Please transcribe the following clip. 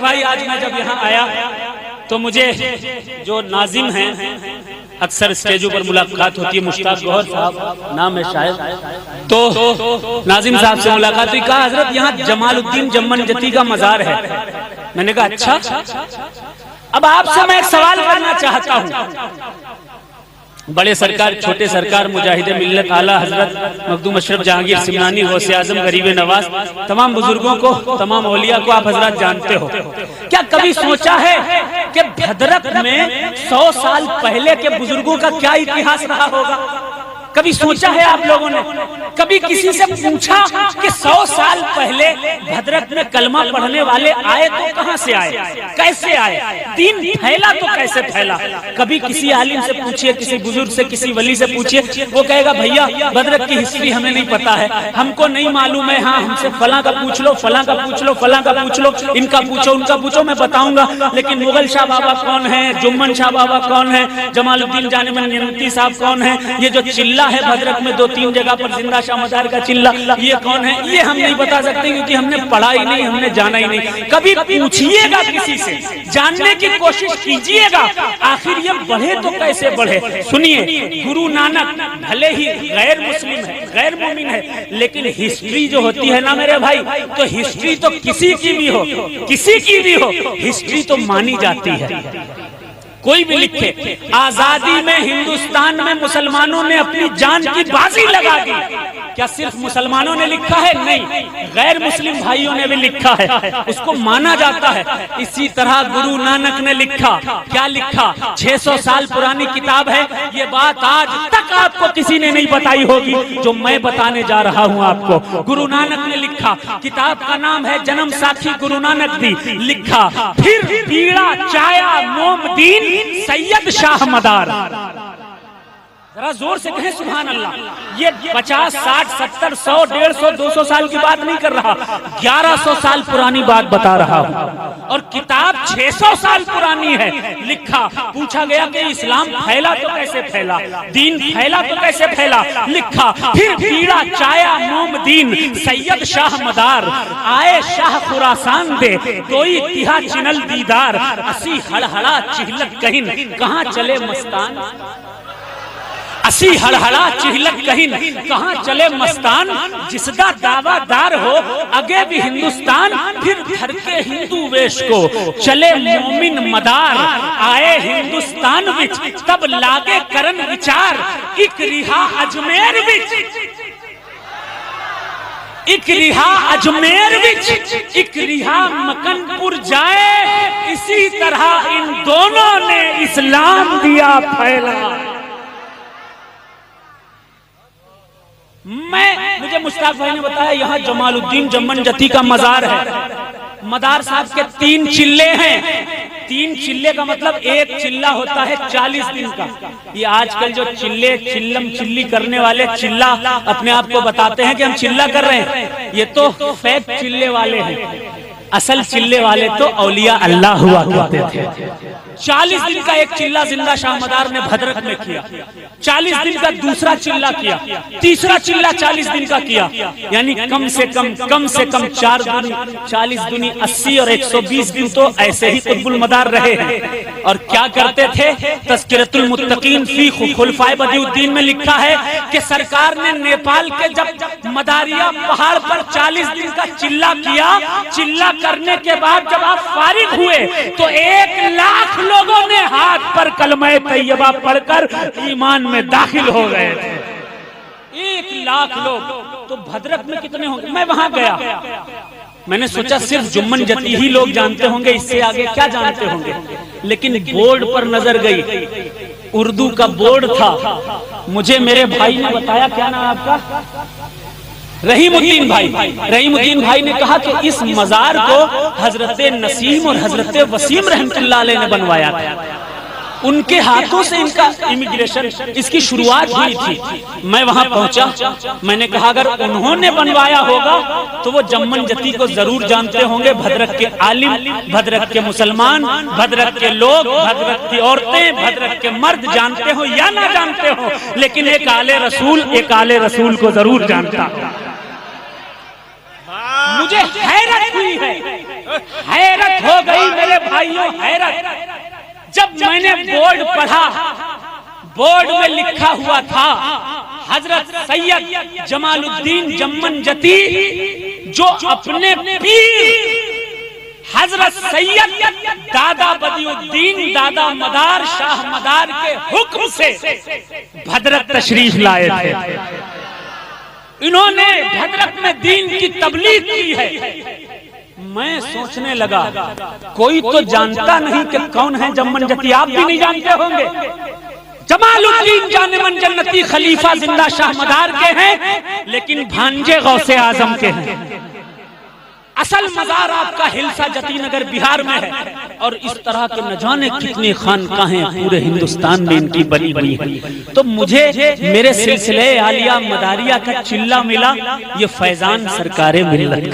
भाई आज मैं जब यहाँ आया तो मुझे जो नाजिम हैं, अक्सर स्टेजों पर मुलाकात होती है, मुश्ताक गौहर साहब नाम है शायद, तो नाजिम साहब से मुलाकात हुई। कहा हजरत यहाँ जमालुद्दीन जम्मन जती का मजार है। मैंने कहा अच्छा। अब आपसे मैं एक सवाल करना चाहता हूँ। बड़े सरकार, छोटे सरकार, मुजाहिद मिल्लत आला हजरत मखदूम अशरफ जहांगीर सिमनानी, गौसे आजम, गरीब नवाज, तमाम बुजुर्गों को, तमाम औलिया को आप हजरत जानते हो। क्या कभी सोचा है कि भद्रक में 100 साल पहले के बुजुर्गों का क्या इतिहास रहा होगा? कभी सोचा है आप लोगों ने? कभी किसी से पूछा कि 100 साल पहले भद्रक में कलमा पढ़ने वाले आए तो कहां से आए, कैसे आए, दीन फैला तो कैसे फैला? कभी किसी आलिम से पूछिए, किसी बुजुर्ग से, किसी वली से पूछिए, वो कहेगा भैया भद्रक की हिस्ट्री हमें नहीं पता है, हमको नहीं मालूम है। हाँ, हमसे फलां का पूछ लो, फलां का पूछ लो, फलां का पूछ लो, इनका पूछो, उनका पूछो, मैं बताऊंगा। लेकिन मुगल शाह बाबा कौन है, जुम्मन शाह बाबा कौन है, जमालुद्दीन जानेमन नियमती साहब कौन है, ये जो चिल्ला है भद्रक में 2-3 जगह पर जिंदा शाह मदार का चिल्ला, ये कौन है, ये हम नहीं बता सकते क्योंकि हमने पढ़ा ही नहीं, हमने जाना ही नहीं। कभी पूछिएगा किसी से, जानने की कोशिश कीजिएगा, आखिर ये बढ़े तो कैसे बढ़े। सुनिए, गुरु नानक भले ही गैर मुस्लिम है, गैर मोमिन है, लेकिन हिस्ट्री जो होती है ना मेरे भाई, तो हिस्ट्री तो किसी की भी हो, किसी की भी हो, हिस्ट्री तो मानी जाती है। कोई भी लिखे, आजादी में हिंदुस्तान में मुसलमानों ने अपनी जान की बाजी लगा दी। क्या सिर्फ मुसलमानों ने लिखा है? नहीं, गैर मुस्लिम भाइयों ने भी लिखा है, उसको माना जाता है। इसी तरह गुरु नानक ने लिखा, क्या लिखा? 600 साल पुरानी किताब है। ये बात आज तक आपको किसी ने नहीं बताई होगी जो मैं बताने जा रहा हूँ आपको। गुरु नानक ने लिखा, किताब का नाम है जन्म साखी गुरु नानक दी। लिखा, फिर पीड़ा चाया मोम दीन सैयद शाह मदार। जरा जोर से कहें सुभान अल्लाह। ये 50, 60, 70, 100, 150, 200 साल की बात नहीं कर रहा, 1100 साल पुरानी बात बता रहा हूँ। और किताब 600 साल पुरानी है। लिखा, पूछा गया कि इस्लाम फैला तो कैसे फैला, दीन फैला तो कैसे फैला? लिखा, फिर पीड़ा चाया मोम दीन सैयद शाह मदार, आए शाह खुरासान दे कोई तिहा चिनल दीदार, असी हड़हड़ा चिहलक कहिन कहाँ चले मस्तान, असी हड़हड़ा चिहलक कहिन कहाँ चले मस्तान, जिसदा दावादार हो अगे भी हिंदुस्तान, फिर धर के हिंदू वेश को चले मोमिन मदार, आए हिंदुस्तान विच तब लागे करन विचार, इक रिहा अजमेर विच, इक रिहा अजमेर विच, इक रिहा मकनपुर जाए, इसी तरह इन दोनों ने इस्लाम दिया फैला। मुझे मुश्ताक भाई ने बताया यहाँ जमालुद्दीन जम्मन जती का मजार है। मदार साहब के 3 चिल्ले हैं। 3 चिल्ले का मतलब एक चिल्ला होता है 40 दिन का। ये आजकल जो चिल्ले चिल्लम चिल्ली करने वाले चिल्ला अपने आप को बताते हैं कि हम चिल्ला कर रहे हैं, ये तो फेक चिल्ले वाले हैं। असल चिल्ले वाले तो औलिया अल्लाह हुआ करते थे। 40 दिन का एक चिल्ला जिंदा शाह मदार ने भद्रक में किया, 40 दिन का दूसरा चिल्ला किया, तीसरा चिल्ला 40 दिन का किया, यानी कम से कम 4 दूनी 40 दूनी 80 और 120 दिन तो ऐसे ही कुतुबुल मदार रहे हैं। और क्या करते थे? तज़किरतुल मुत्तकीन फी खुलफाए बदिउद्दीन में लिखा है कि सरकार ने नेपाल के जब मदारिया पहाड़ पर 40 दिन का चिल्ला किया, चिल्ला करने के बाद जब आप फारिग हुए तो 1 लाख लोगों ने हाथ पर कलमे तैयबा पढ़कर ईमान में दाखिल हो गए थे। 1 लाख लोग। तो भद्रक में कितने होंगे? मैं वहां गया, मैंने सोचा सिर्फ जुम्मन जती ही लोग जानते होंगे, इससे आगे क्या जानते होंगे। लेकिन बोर्ड पर नजर गई, उर्दू का बोर्ड था। मुझे मेरे भाई ने बताया, क्या नाम आपका? रहीमुद्दीन भाई। रहीमुद्दीन भाई ने कहा कि इस मजार को हजरत नसीम और हजरत वसीम रहमतुल्लाह अलैह ने बनवाया था। उनके हाथों से इनका इमिग्रेशन, इसकी शुरुआत हुई थी। मैं वहां पहुंचा, मैंने कहा अगर उन्होंने बनवाया होगा तो वो जम्मन जती को जरूर जानते होंगे। भद्रक के आलिम, भद्रक के मुसलमान, भद्रक के लोग, भद्रक की औरतें, भद्रक के मर्द जानते हो या ना जानते हो, लेकिन एक आले रसूल को जरूर जानता। मुझे हैरत हुई है, हैरत हो गई भाइयों हैरत, जब मैंने बोर्ड पढ़ा, बोर्ड में लिखा हुआ था हजरत सैयद जमालुद्दीन जम्मन जती, जो अपने पीर हजरत सैयद दादा बदियुद्दीन दादा मदार शाह मदार के हुक्म से भद्रक तशरीफ लाए थे। इन्होंने भद्रक में दीन की तबलीग की है। मैं सोचने लगा कोई तो जानता नहीं कि कौन है जम्मन जती, आप भी नहीं जानते होंगे। जमालुद्दीन जानेमन जन्नती खलीफा जिंदा शाह मदार के हैं, लेकिन भांजे गौसे आजम के हैं। असल मजार आपका हिलसा जतीनगर बिहार में है, और इस तरह के न जाने कितने खानकाहें पूरे हिंदुस्तान में इनकी बनी हुई है। तो मुझे मेरे सिलसिले आलिया मदारिया का चिल्ला मिला ये फैजान सरकारे मिल्लत का।